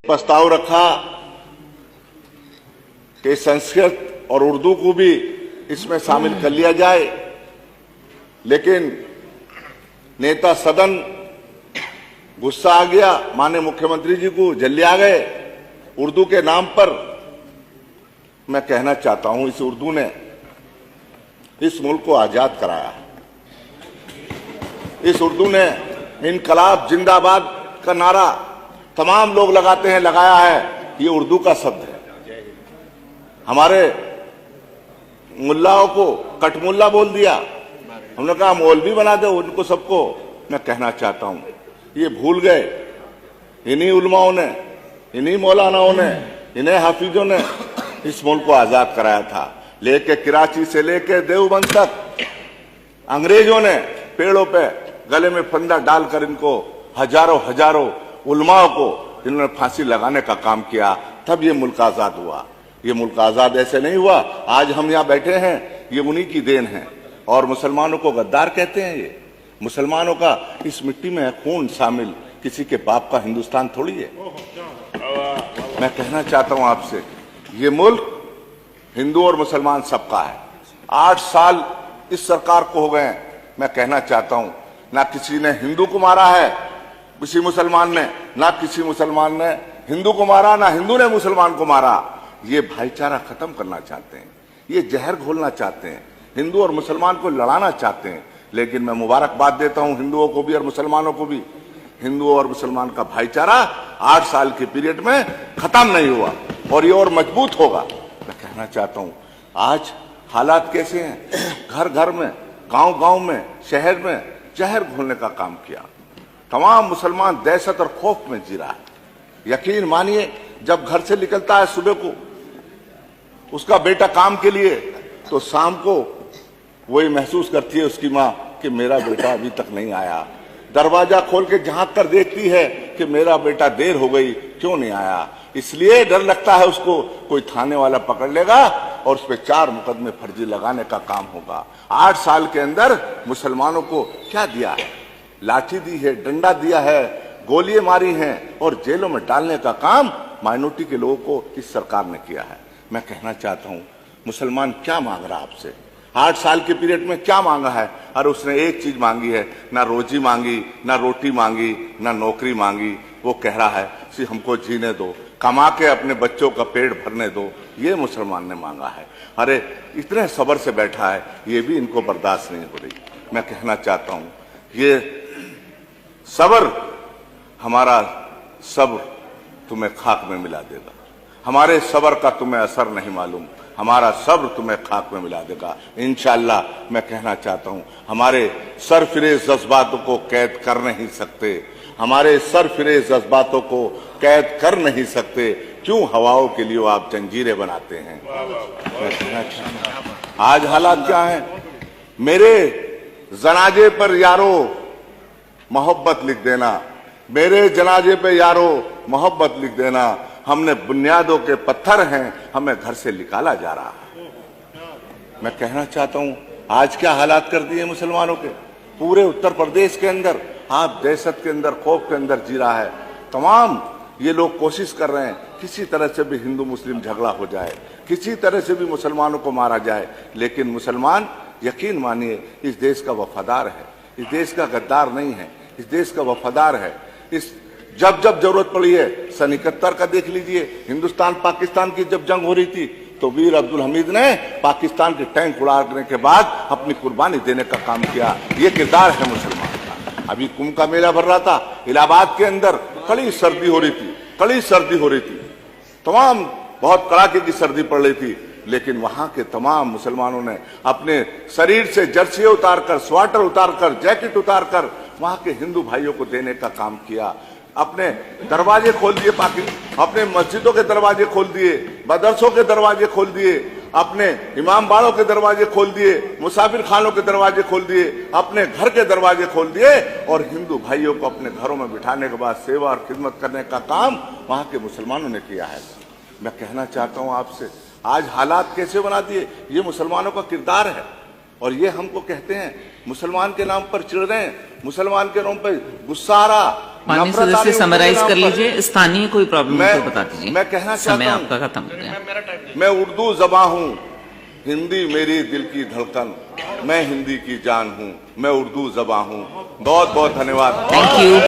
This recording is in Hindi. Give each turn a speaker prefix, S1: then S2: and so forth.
S1: प्रस्ताव रखा कि संस्कृत और उर्दू को भी इसमें शामिल कर लिया जाए, लेकिन नेता सदन गुस्सा आ गया, माननीय मुख्यमंत्री जी को जल्दी आ गए उर्दू के नाम पर। मैं कहना चाहता हूं, इस उर्दू ने इस मुल्क को आजाद कराया। इस उर्दू ने इनकलाब जिंदाबाद का नारा तमाम लोग लगाते हैं, लगाया है। ये उर्दू का शब्द है। हमारे मुल्लाओं को कटमुल्ला बोल दिया, हमने कहा मौलवी बना दो उनको सबको। मैं कहना चाहता हूं, ये भूल गए इन्हीं उलमाओं ने, इन्हीं मौलानाओं ने, इन्हीं हाफिजों ने इस मुल्क को आजाद कराया था। लेके कराची से लेके देवबंद तक अंग्रेजों ने पेड़ों पे गले में फंदा डालकर इनको हजारों हजारों उलमाओं को इन्होंने फांसी लगाने का काम किया, तब ये मुल्क आजाद हुआ। ये मुल्क आजाद ऐसे नहीं हुआ। आज हम यहाँ बैठे हैं, ये उन्हीं की देन है। और मुसलमानों को गद्दार कहते हैं। ये मुसलमानों का इस मिट्टी में खून शामिल, किसी के बाप का हिंदुस्तान थोड़ी है। मैं कहना चाहता हूं आपसे, ये मुल्क हिंदू और मुसलमान सबका है। 8 साल इस सरकार को हो गए। मैं कहना चाहता हूं, ना किसी ने हिंदू को मारा है, किसी मुसलमान ने, ना किसी मुसलमान ने हिंदू को मारा, ना हिंदू ने मुसलमान को मारा। ये भाईचारा खत्म करना चाहते हैं, ये जहर घोलना चाहते हैं, हिंदू और मुसलमान को लड़ाना चाहते हैं। लेकिन मैं मुबारकबाद देता हूं हिंदुओं को भी और मुसलमानों को भी। हिंदू और मुसलमान का भाईचारा 8 साल के पीरियड में खत्म नहीं हुआ और ये और मजबूत होगा। मैं कहना चाहता हूं, आज हालात कैसे हैं? घर घर में, गांव गांव में, शहर में जहर घोलने का काम किया। तमाम मुसलमान दहशत और खौफ में जी रहा है। यकीन मानिए, जब घर से निकलता है सुबह को उसका बेटा काम के लिए, तो शाम को वही महसूस करती है उसकी माँ कि मेरा बेटा अभी तक नहीं आया। दरवाजा खोल के झांक कर देखती है कि मेरा बेटा देर हो गई, क्यों नहीं आया। इसलिए डर लगता है उसको कोई थाने वाला पकड़ लेगा और उस पर 4 मुकदमे फर्जी लगाने का काम होगा। 8 साल के अंदर मुसलमानों को क्या दिया है? लाठी दी है, डंडा दिया है, गोलियां मारी हैं और जेलों में डालने का काम माइनॉरिटी के लोगों को इस सरकार ने किया है। मैं कहना चाहता हूं, मुसलमान क्या मांग रहा है आपसे? 8 साल के पीरियड में क्या मांगा है? और उसने एक चीज मांगी है, ना रोजी मांगी, ना रोटी मांगी, ना नौकरी मांगी। वो कह रहा है कि हमको जीने दो, कमा के अपने बच्चों का पेट भरने दो। ये मुसलमान ने मांगा है। अरे इतने सब्र से बैठा है, ये भी इनको बर्दाश्त नहीं हो रही। मैं कहना चाहता हूं, ये सब्र, हमारा सब्र तुम्हें खाक में मिला देगा। हमारे सब्र का तुम्हें असर नहीं मालूम, हमारा सब्र तुम्हें खाक में मिला देगा इंशाअल्लाह। मैं कहना चाहता हूं, हमारे सरफिरेज जज्बातों को कैद कर नहीं सकते, हमारे सरफिरेज जज्बातों को कैद कर नहीं सकते। क्यों हवाओं के लिए आप जंजीरें बनाते हैं? मैं कहना चाहता हूं, आज हालात क्या है? मेरे जनाजे पर यारो मोहब्बत लिख देना, मेरे जनाजे पे यारो मोहब्बत लिख देना। हमने बुनियादों के पत्थर हैं, हमें घर से निकाला जा रहा है। मैं कहना चाहता हूं, आज क्या हालात कर दिए मुसलमानों के। पूरे उत्तर प्रदेश के अंदर आप दहशत के अंदर, खौफ के अंदर जी रहा है। तमाम ये लोग कोशिश कर रहे हैं किसी तरह से भी हिंदू मुस्लिम झगड़ा हो जाए, किसी तरह से भी मुसलमानों को मारा जाए। लेकिन मुसलमान, यकीन मानिए, इस देश का वफादार है, इस देश का गद्दार नहीं है, इस देश का वफादार है। इस जब जब जरूरत पड़ी है, सन 71 का देख लीजिए, हिंदुस्तान पाकिस्तान की जब जंग हो रही थी तो वीर अब्दुल हमीद ने पाकिस्तान के टैंक उड़ाने के बाद अपनी कुर्बानी देने का काम किया। ये किरदार है मुसलमान का। अभी कुंभ का मेला भर रहा था इलाहाबाद के अंदर, कड़ी सर्दी हो रही थी, कड़ी सर्दी हो रही थी, तमाम बहुत कड़ाके की सर्दी पड़ रही थी। लेकिन वहां के तमाम मुसलमानों ने अपने शरीर से जर्सी उतारकर, स्वेटर उतारकर, जैकेट उतारकर वहां के हिंदू भाइयों को देने का काम किया। अपने दरवाजे खोल दिए, अपने मस्जिदों के दरवाजे खोल दिए, मदरसों के दरवाजे खोल दिए, अपने इमाम बाड़ों के दरवाजे खोल दिए, मुसाफिर खानों के दरवाजे खोल दिए, अपने घर के दरवाजे खोल दिए और हिंदू भाइयों को अपने घरों में बिठाने के बाद सेवा और खिदमत करने का काम वहां के मुसलमानों ने किया है। मैं कहना चाहता हूं आपसे, आज हालात कैसे बना दिए, ये मुसलमानों का किरदार है। और ये हमको कहते हैं मुसलमान के नाम पर चिढ़ रहे हैं, मुसलमान के नाम पर गुस्सा आ रहा,
S2: माननीय
S1: नफरत
S2: सदस्य
S1: आ रही है
S2: समराइज
S1: उनके
S2: कर
S1: नाम पर।
S2: लीजिए, स्थानीय कोई प्रॉब्लम
S1: मैं-
S2: तो बता दीजिए।
S1: मैं कहना चाहता
S2: समय
S1: हूं-
S2: आपका खत्म हो गया।
S1: मैं उर्दू ज़बां हूं, हिंदी मेरी दिल की धड़कन, मैं हिंदी की जान हूं, मैं उर्दू ज़बां हूं। बहुत बहुत धन्यवाद।
S2: Thank you.